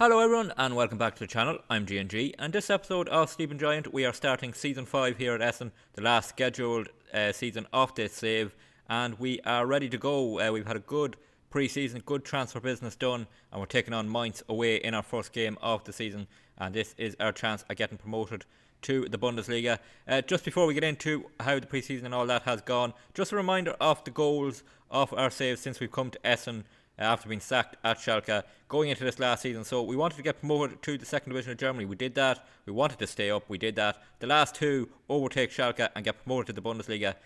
Hello everyone and welcome back to the channel. I'm G&G and this episode of Sleeping Giant we are starting season 5 here at Essen, the last scheduled season of this save, and we are ready to go. We've had a good pre-season, good transfer business done, and we're taking on Mainz away in our first game of the season, and this is our chance at getting promoted to the Bundesliga. Just before we get into how the pre-season and all that has gone, just a reminder of the goals of our saves since we've come to Essen after being sacked at Schalke going into this last season. So we wanted to get promoted to the second division of Germany. We did that. We wanted to stay up. We did that. The last two, overtake Schalke and get promoted to the Bundesliga.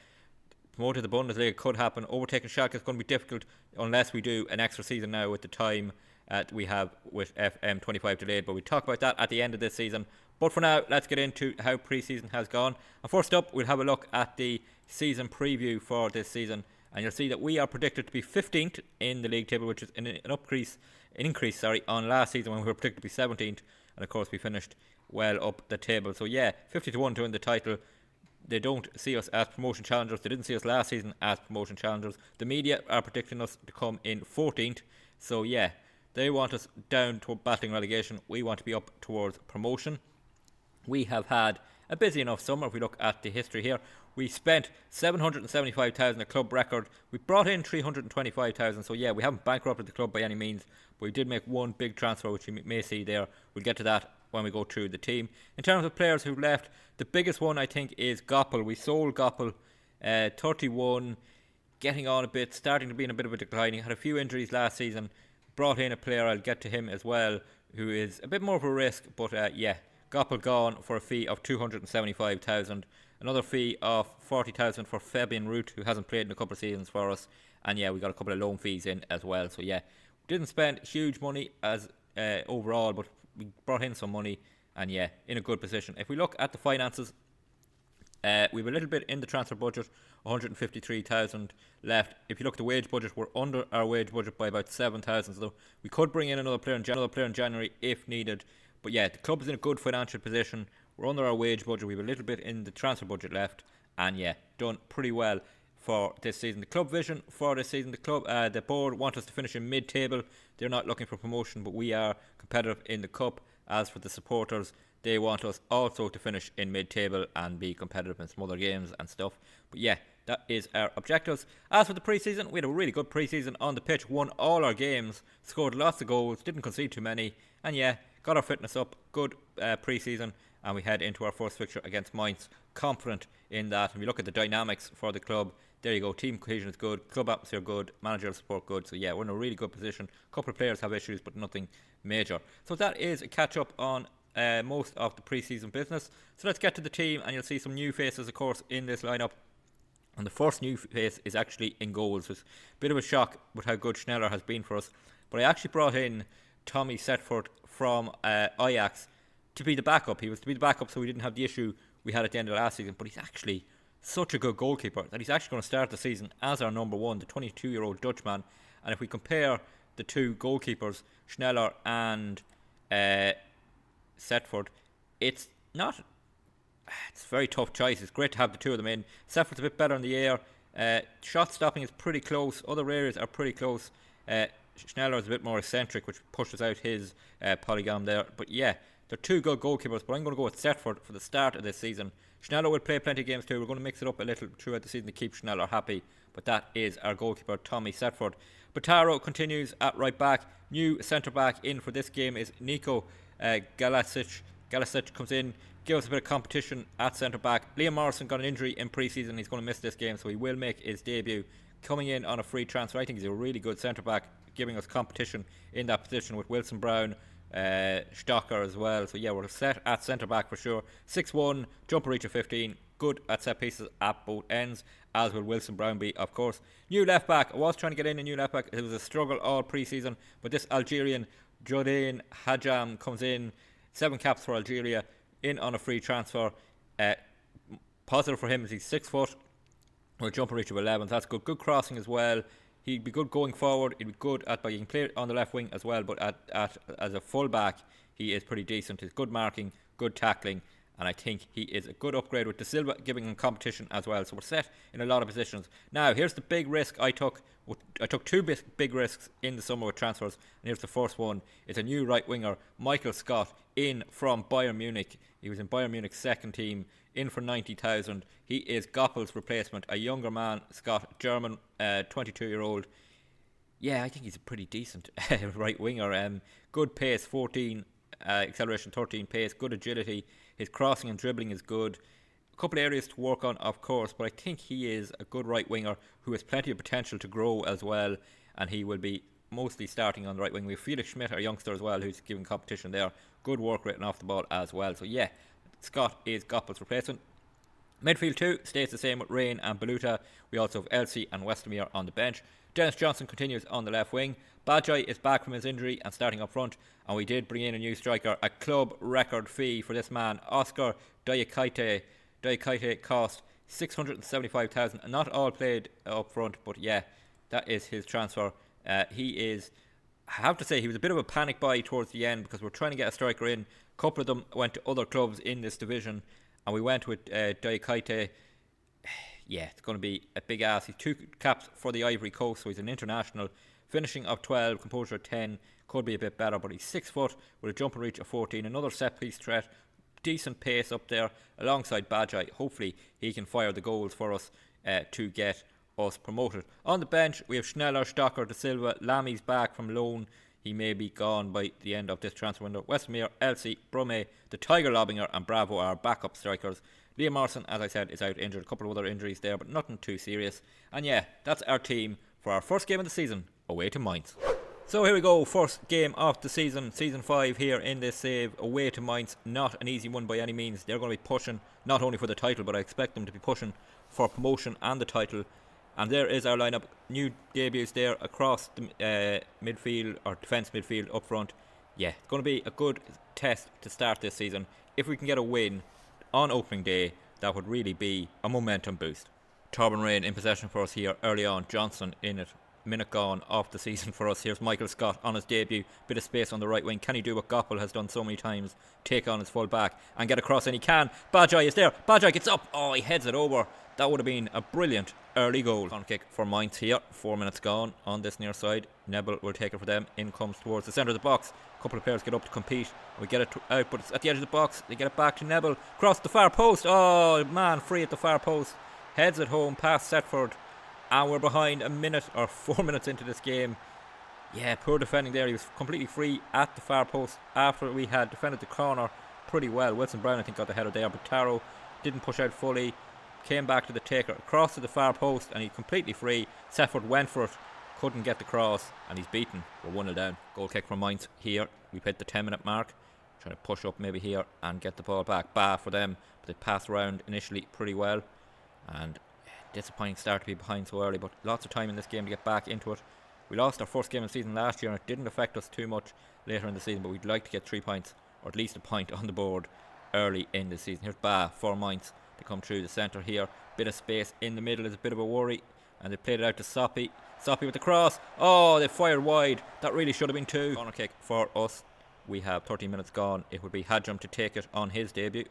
Promoted to the Bundesliga could happen. Overtaking Schalke is going to be difficult unless we do an extra season now with the time we have with FM24 delayed. But we'll talk about that at the end of this season. But for now, let's get into how pre-season has gone. And first up, we'll have a look at the season preview for this season. And you'll see that we are predicted to be 15th in the league table, which is an increase on last season when we were predicted to be 17th. And of course, we finished well up the table. So yeah, 50-1 to win the title. They don't see us as promotion challengers. They didn't see us last season as promotion challengers. The media are predicting us to come in 14th. So yeah, they want us down to battling relegation. We want to be up towards promotion. We have had a busy enough summer. If we look at the history here, we spent 775,000, a club record. We brought in 325,000. So yeah, we haven't bankrupted the club by any means, but we did make one big transfer, which you may see there. We'll get to that when we go through the team. In terms of players who left, the biggest one I think is Goppel. We sold Goppel, 31, getting on a bit, starting to be in a bit of a decline. He had a few injuries last season. Brought in a player, I'll get to him as well, who is a bit more of a risk, but yeah. Goppel gone for a fee of 275,000. Another fee of 40,000 for Fabian Ruth, who hasn't played in a couple of seasons for us. And yeah, we got a couple of loan fees in as well. So yeah, didn't spend huge money as overall, but we brought in some money. And yeah, in a good position. If we look at the finances, we have a little bit in the transfer budget, 153,000 left. If you look at the wage budget, we're under our wage budget by about 7,000. So we could bring in another player in January if needed. But yeah, the club is in a good financial position. We're under our wage budget. We have a little bit in the transfer budget left. And yeah, done pretty well for this season. The club vision for this season, the board want us to finish in mid-table. They're not looking for promotion, but we are competitive in the cup. As for the supporters, they want us also to finish in mid-table and be competitive in some other games and stuff. But yeah, that is our objectives. As for the pre-season, we had a really good pre-season on the pitch. Won all our games. Scored lots of goals. Didn't concede too many. And yeah, got our fitness up, good pre-season, and we head into our first fixture against Mainz, confident in that. And we look at the dynamics for the club, there you go, team cohesion is good, club atmosphere good, managerial support good. So yeah, we're in a really good position. A couple of players have issues, but nothing major. So that is a catch-up on most of the pre-season business. So let's get to the team, and you'll see some new faces, of course, in this lineup. And the first new face is actually in goals. It's a bit of a shock with how good Schneller has been for us. But I actually brought in Tommy Setford from Ajax to be the backup. He was to be the backup, so we didn't have the issue we had at the end of last season. But he's actually such a good goalkeeper that he's actually going to start the season as our number one, the 22-year-old Dutchman. And if we compare the two goalkeepers, Schneller and Setford, it's a very tough choice. It's great to have the two of them in. Setford's a bit better in the air. Shot stopping is pretty close. Other areas are pretty close. Schneller is a bit more eccentric, which pushes out his polygon there. But yeah, they're two good goalkeepers. But I'm going to go with Setford for the start of this season. Schneller will play plenty of games too. We're going to mix it up a little throughout the season to keep Schneller happy. But that is our goalkeeper, Tommy Setford. Bataro continues at right back. New centre back in for this game is Nico Galasic. Galasic comes in, gives us a bit of competition at centre back. Liam Morrison got an injury in pre-season. He's going to miss this game, so he will make his debut. Coming in on a free transfer. I think he's a really good centre back, giving us competition in that position with Wilson Brown, Stocker as well. So yeah, we're set at centre back for sure. 6'1", jumper reach of 15, good at set pieces at both ends, as will Wilson Brown be, of course. New left back. I was trying to get in a new left back. It was a struggle all pre-season, but this Algerian Jodane Hajam comes in, 7 caps for Algeria, in on a free transfer. Positive for him is he's 6 foot with a jumper reach of 11. So that's good. Good crossing as well. He'd be good going forward. He'd be good at, but he can play on the left wing as well. But as a full back, he is pretty decent. He's good marking, good tackling, and I think he is a good upgrade with De Silva giving him competition as well. So we're set in a lot of positions. Now, here's the big risk I took. I took two big risks in the summer with transfers, and here's the first one. It's a new right winger, Michael Scott, in from Bayern Munich. He was in Bayern Munich's second team, in for 90,000. He is Goppel's replacement, a younger man, Scott, German, 22-year-old. Yeah, I think he's a pretty decent right winger. Good pace, 14 acceleration, 13 pace, good agility. His crossing and dribbling is good. A couple of areas to work on, of course, but I think he is a good right winger who has plenty of potential to grow as well, and he will be mostly starting on the right wing. We have Felix Schmidt, our youngster as well, who's giving competition there. Good work written off the ball as well. So yeah, Scott is Goppel's replacement. Midfield 2 stays the same with Rain and Beluta. We also have Elsie and Westermeer on the bench. Dennis Johnson continues on the left wing. Bajai is back from his injury and starting up front, and we did bring in a new striker. A club record fee for this man, Oscar Diakite. Diakite cost 675,000, and not all played up front, but yeah, that is his transfer. He is, I have to say, he was a bit of a panic buy towards the end because we're trying to get a striker in. A couple of them went to other clubs in this division, and we went with Diakite. Yeah, it's going to be a big ass. He's 2 caps for the Ivory Coast, so he's an international. Finishing of 12, composure of 10, could be a bit better, but he's 6 foot with a jump and reach of 14. Another set piece threat, decent pace up there alongside Bajai. Hopefully he can fire the goals for us to get us promoted. On the bench we have Schneller, Stocker, De Silva. Lami's back from loan. He may be gone by the end of this transfer window. Westmere, Elsie, Brumme, the Tiger Lobinger and Bravo are backup strikers. Liam Morrison, as I said, is out injured. A couple of other injuries there, but nothing too serious. And yeah, that's our team for our first game of the season, away to Mainz. So here we go, first game of the season, Season 5 here in this save, away to Mainz. Not an easy one by any means. They're going to be pushing, not only for the title, but I expect them to be pushing for promotion and the title. And there is our lineup. New debuts there across the midfield, or defence midfield up front. Yeah, it's going to be a good test to start this season. If we can get a win on opening day, that would really be a momentum boost. Torben Rain in possession for us here early on. Johnson in it. Minute gone off the season for us. Here's Michael Scott on his debut. Bit of space on the right wing. Can he do what Goppel has done so many times? Take on his full back and get across, and he can. Bajai is there. Bajai gets up. Oh, he heads it over. That would have been a brilliant early goal. Corner kick for Mainz here. 4 minutes gone on this near side. Nebel will take it for them. In comes towards the centre of the box. A couple of players get up to compete. We get it out, but it's at the edge of the box. They get it back to Nebel. Across the far post. Oh, man, free at the far post. Heads it home past Setford. And we're behind a minute or 4 minutes into this game. Yeah, poor defending there. He was completely free at the far post after we had defended the corner pretty well. Wilson Brown, I think, got the header there, but Taro didn't push out fully. Came back to the taker, across to the far post, and he's completely free. Sefford went for it, couldn't get the cross, and he's beaten. We're 1-0 down. Goal kick from Mainz here. We've hit the 10-minute mark. Trying to push up maybe here and get the ball back. For them, but they passed around initially pretty well. And disappointing start to be behind so early, but lots of time in this game to get back into it. We lost our first game of the season last year, and it didn't affect us too much later in the season, but we'd like to get 3 points, or at least a point on the board early in the season. Here's Ba for Mainz. They come through the centre here. Bit of space in the middle is a bit of a worry, and they played it out to Soppy. Soppy with the cross. Oh, they fired wide. That really should have been 2. Corner kick for us. We have 13 minutes gone. It would be Hadjum to take it on his debut,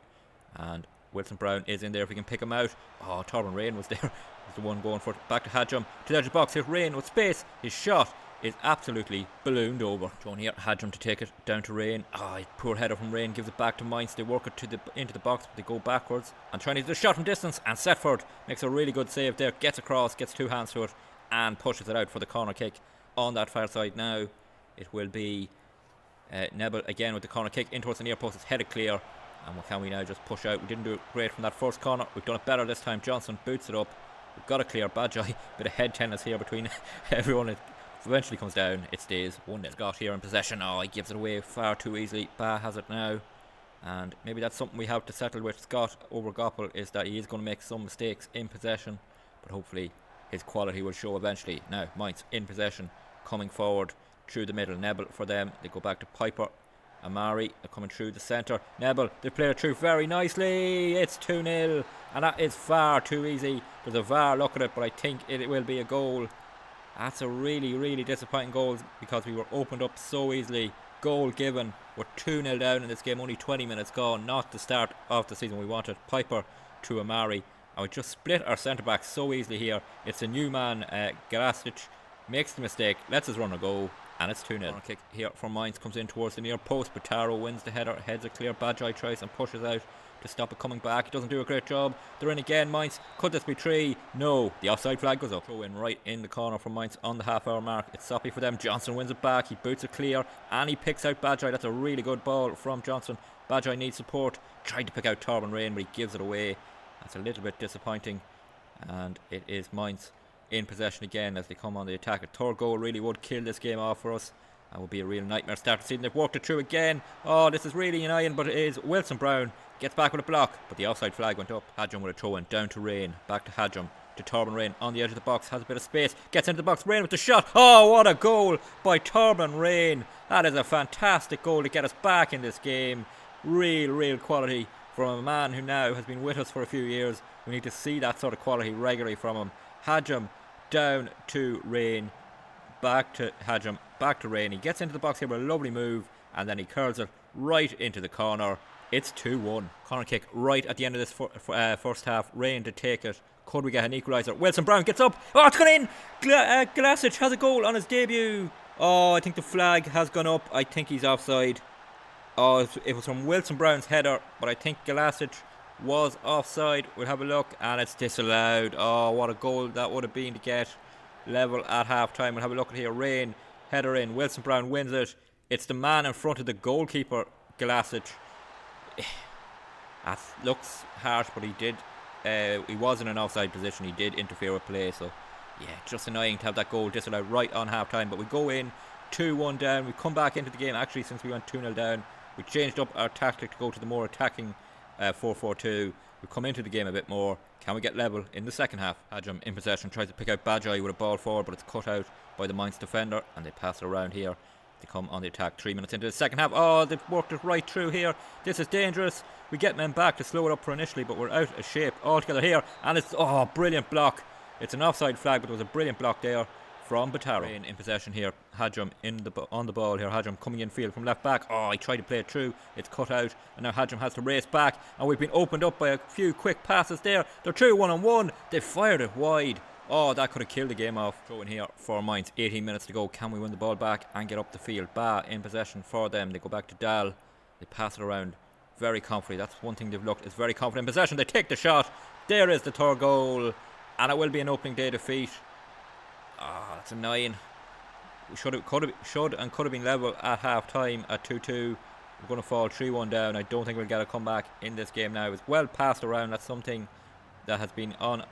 and Wilson Brown is in there if we can pick him out. Oh, Torben Rain was there. Was the one going for it. Back to Hadjum. To the edge of the box. Here's Rain with space. His shot is absolutely ballooned over. Thrown here. Hadjum to take it. Down to Rain. Oh, poor header from Rain. Gives it back to Mainz. They work it into the box, but they go backwards. And trying to do the shot from distance. And Setford makes a really good save there. Gets across. Gets 2 hands to it. And pushes it out for the corner kick. On that far side now, it will be Nebel again with the corner kick in towards the near post. It's headed clear. And what can we now just push out? We didn't do it great from that first corner. We've done it better this time. Johnson boots it up. We've got a clear. Bajai. Bit of head tennis here between everyone. It eventually comes down. It stays 1-0. Scott here in possession. Oh, he gives it away far too easily. Ba has it now. And maybe that's something we have to settle with Scott over Goppel, is that he is going to make some mistakes in possession. But hopefully his quality will show eventually. Now, Mainz in possession. Coming forward through the middle. Nebel for them. They go back to Piper. Amari are coming through the centre. Nebel, they play it through very nicely. It's 2-0, and that is far too easy. There's a VAR look at it, but I think it will be a goal. That's a really, really disappointing goal because we were opened up so easily goal given. We're 2-0 down in this game, only 20 minutes gone. Not the start of the season we wanted. Piper to Amari. And we just split our centre-backs so easily here. It's a new man, Galasic, makes the mistake, lets us run a goal, and it's 2-0. Corner kick here from Mainz comes in towards the near post, but Taro wins the header, heads it clear. Bajai tries and pushes out to stop it coming back. He doesn't do a great job. They're in again, Mainz. Could this be 3? No. The offside flag goes up. Throw in right in the corner from Mainz on the half-hour mark. It's soppy for them. Johnson wins it back. He boots it clear, and he picks out Bajai. That's a really good ball from Johnson. Bajai needs support. Tried to pick out Torben Rain, but he gives it away. That's a little bit disappointing, and it is Mainz in possession again as they come on the attack. A third goal really would kill this game off for us. That would be a real nightmare start to the season. They've worked it through again. Oh, this is really annoying, but it is. Wilson Brown gets back with a block, but the offside flag went up. Hadjum with a throw in, down to Rain, back to Hadjum, to Torben Rain on the edge of the box, has a bit of space, gets into the box, Rain with the shot. Oh, what a goal by Torben Rain. That is a fantastic goal to get us back in this game. Real quality from a man who now has been with us for a few years. We need to see that sort of quality regularly from him. Hadjum down to Rain, back to Hadjum, back to Rain. He gets into the box here with a lovely move, and then he curls it right into the corner. It's 2-1. Corner kick right at the end of this first half. Rain to take it. Could we get an equaliser? Wilson Brown gets up. Oh, it's gone in. Galasic has a goal on his debut. Oh, I think the flag has gone up. I think he's offside. Oh, it was from Wilson Brown's header, but I think Galasic was offside. We'll have a look, and it's disallowed. Oh, what a goal that would have been to get level at half time. We'll have a look at here. Rain, header in. Wilson Brown wins it. It's the man in front of the goalkeeper, Galasic. That looks harsh, but he was in an offside position. He did interfere with play, so yeah, just annoying to have that goal disallowed right on half time. But we go in 2-1 down. We come back into the game. Actually, since we went 2-0 down, we changed up our tactic to go to the more attacking 4-4-2. We come into the game a bit more. Can we get level in the second half? Hadjum in possession, tries to pick out Bajai with a ball forward, but it's cut out by the Mainz defender, and they pass it around here. They come on the attack 3 minutes into the second half. Oh, they've worked it right through here. This is dangerous. We get men back to slow it up for initially, but we're out of shape altogether here. And it's, brilliant block. It's an offside flag, but there was a brilliant block there from Bataro. In possession here. Hadjum on the ball here. Hadjum coming in field from left back. Oh, he tried to play it through. It's cut out. And now Hadjum has to race back. And we've been opened up by a few quick passes there. They're through 1-on-1. They fired it wide. Oh, that could have killed the game off. Throw in here for Mainz. 18 minutes to go. Can we win the ball back and get up the field? Ba in possession for them. They go back to Dal. They pass it around very confidently. That's one thing they've looked. Is very confident in possession. They take the shot. There is the third goal. And it will be an opening day defeat. That's annoying. We should and could have been level at half time at 2-2. We're going to fall 3-1 down. I don't think we'll get a comeback in this game now. It's well passed around. That's something that has been on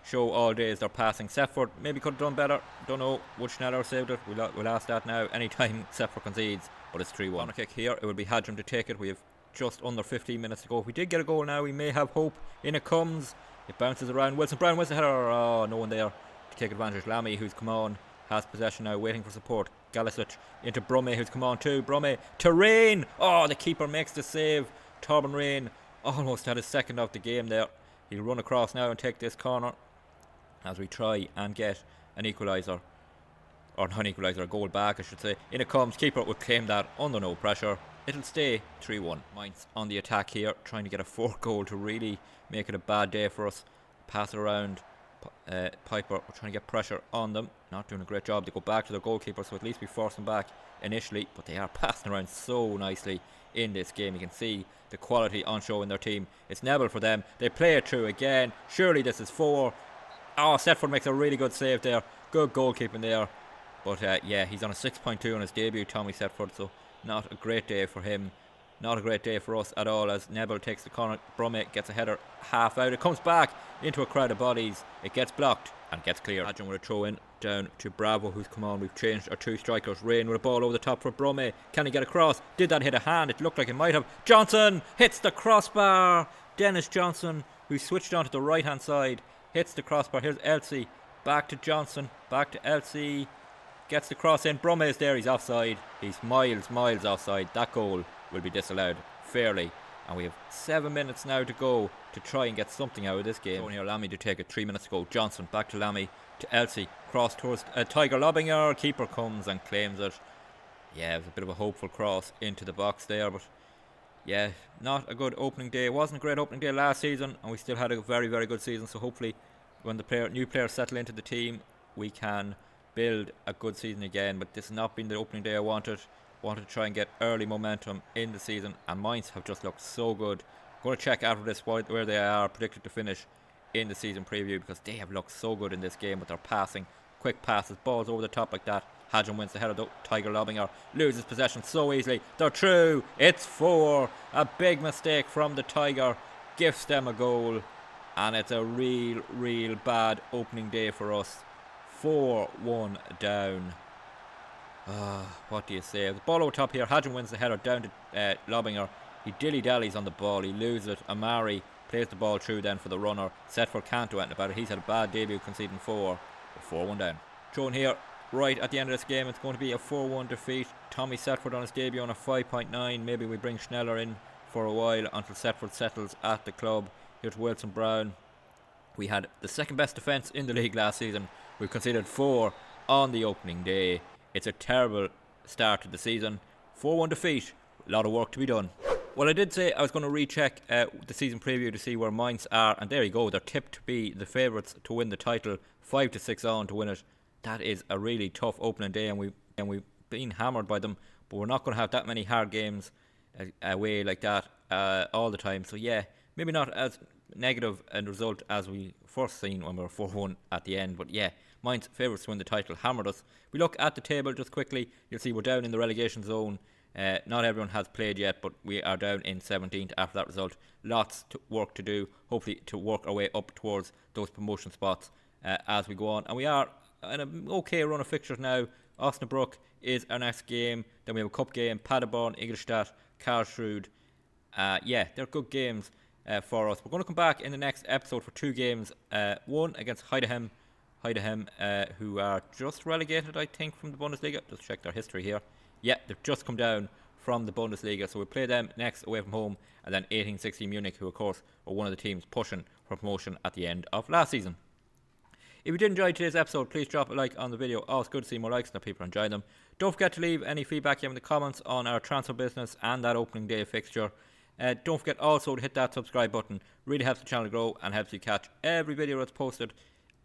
show all day, is their passing. Seppford maybe could have done better. Don't know. Would Schneller saved it? We'll ask that now. Anytime Seppford concedes, but it's 3-1. Corner kick here. It will be Hadjum to take it. We have just under 15 minutes to go. If we did get a goal now, we may have hope. In it comes. It bounces around. Wilson Brown wins the header. Oh, no one there to take advantage. Lamy, who's come on, has possession now, waiting for support. Galasic into Brumme, who's come on too. Brumme to Rain. Oh, the keeper makes the save. Torben Rain almost had his second of the game there. He'll run across now and take this corner as we try and get an equaliser. Or not an equaliser, a goal back I should say. In it comes. Keeper would claim that under no pressure. It'll stay 3-1. Mainz on the attack here, trying to get a fourth goal to really make it a bad day for us. Pass it around. Piper, we're trying to get pressure on them. Not doing a great job. They go back to their goalkeeper, so at least we force them back initially. But they are passing around so nicely in this game. You can see the quality on show in their team. It's Neville for them. They play it through again. Surely this is 4. Oh, Setford makes a really good save there. Good goalkeeping there. But yeah, he's on a 6.2 on his debut, Tommy Setford. So not a great day for him. Not a great day for us at all, as Neville takes the corner. Brumme gets a header half out. It comes back into a crowd of bodies. It gets blocked and gets clear. Hadjum with a throw in down to Bravo, who's come on. We've changed our two strikers. Rain with a ball over the top for Brumme. Can he get across? Did that hit a hand? It looked like it might have. Johnson hits the crossbar. Dennis Johnson, who switched on to the right hand side, hits the crossbar. Here's Elsie. Back to Johnson. Back to Elsie. Gets the cross in. Brumme is there. He's offside. He's miles offside. That goal will be disallowed fairly. And we have 7 minutes now to go to try and get something out of this game. Going here, Lamy to take it. 3 minutes to go. Johnson back to Lamy to Elsie. Cross towards Tiger Lobbinger. Keeper comes and claims it. Yeah, it was a bit of a hopeful cross into the box there, but yeah, not a good opening day. It wasn't a great opening day last season, and we still had a very, very good season. So hopefully, when the new players settle into the team, we can build a good season again. But this has not been the opening day I wanted. Wanted to try and get early momentum in the season, and Mainz have just looked so good. I'm going to check after this where they are predicted to finish in the season preview, because they have looked so good in this game with their passing, quick passes, balls over the top like that. Hadjin wins the header though. Tiger Lobinger loses possession so easily. They're through. It's 4. A big mistake from the Tiger gifts them a goal, and it's a real bad opening day for us. 4-1 down. What do you say? The ball over top here. Hadjin wins the header down to Lobinger. He dilly-dallies on the ball. He loses it. Amari plays the ball through then for the runner. Setford can't do anything about it. He's had a bad debut, conceding 4. 4-1 down. Thrown here right at the end of this game. It's going to be a 4-1 defeat. Tommy Setford on his debut on a 5.9. Maybe we bring Schneller in for a while until Setford settles at the club. Here's Wilson Brown. We had the second best defence in the league last season. We conceded 4 on the opening day. It's a terrible start to the season. 4-1 defeat. A lot of work to be done. Well, I did say I was going to recheck the season preview to see where Mainz are, and there you go. They're tipped to be the favourites to win the title. 5-6 on to win it. That is a really tough opening day, and we've been hammered by them. But we're not going to have that many hard games away like that all the time. So yeah, maybe not as negative a result as we first seen when we were 4-1 at the end. But yeah, Mainz favourites to win the title, hammered us. We look at the table just quickly. You'll see we're down in the relegation zone. Not everyone has played yet, but we are down in 17th after that result. Lots of work to do, hopefully to work our way up towards those promotion spots as we go on. And we are in an okay run of fixtures now. Osnabrück is our next game. Then we have a cup game, Paderborn, Ingolstadt, Karlsruhe. Yeah, they're good games for us. We're going to come back in the next episode for 2 games. One against Heidenheim, who are just relegated, I think, from the Bundesliga. Just check their history here. Yeah, they've just come down from the Bundesliga, so we'll play them next away from home. And then 1860 Munich, who of course are one of the teams pushing for promotion at the end of last season. If you did enjoy today's episode, please drop a like on the video. Oh, it's good to see more likes and that people enjoy them. Don't forget to leave any feedback in the comments on our transfer business and that opening day fixture. Don't forget also to hit that subscribe button. Really helps the channel grow and helps you catch every video that's posted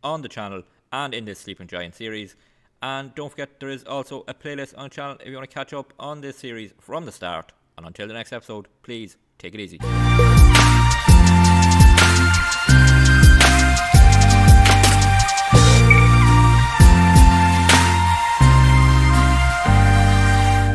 on the channel and in this Sleeping Giant series. And don't forget, there is also a playlist on the channel if you want to catch up on this series from the start. And until the next episode, please take it easy.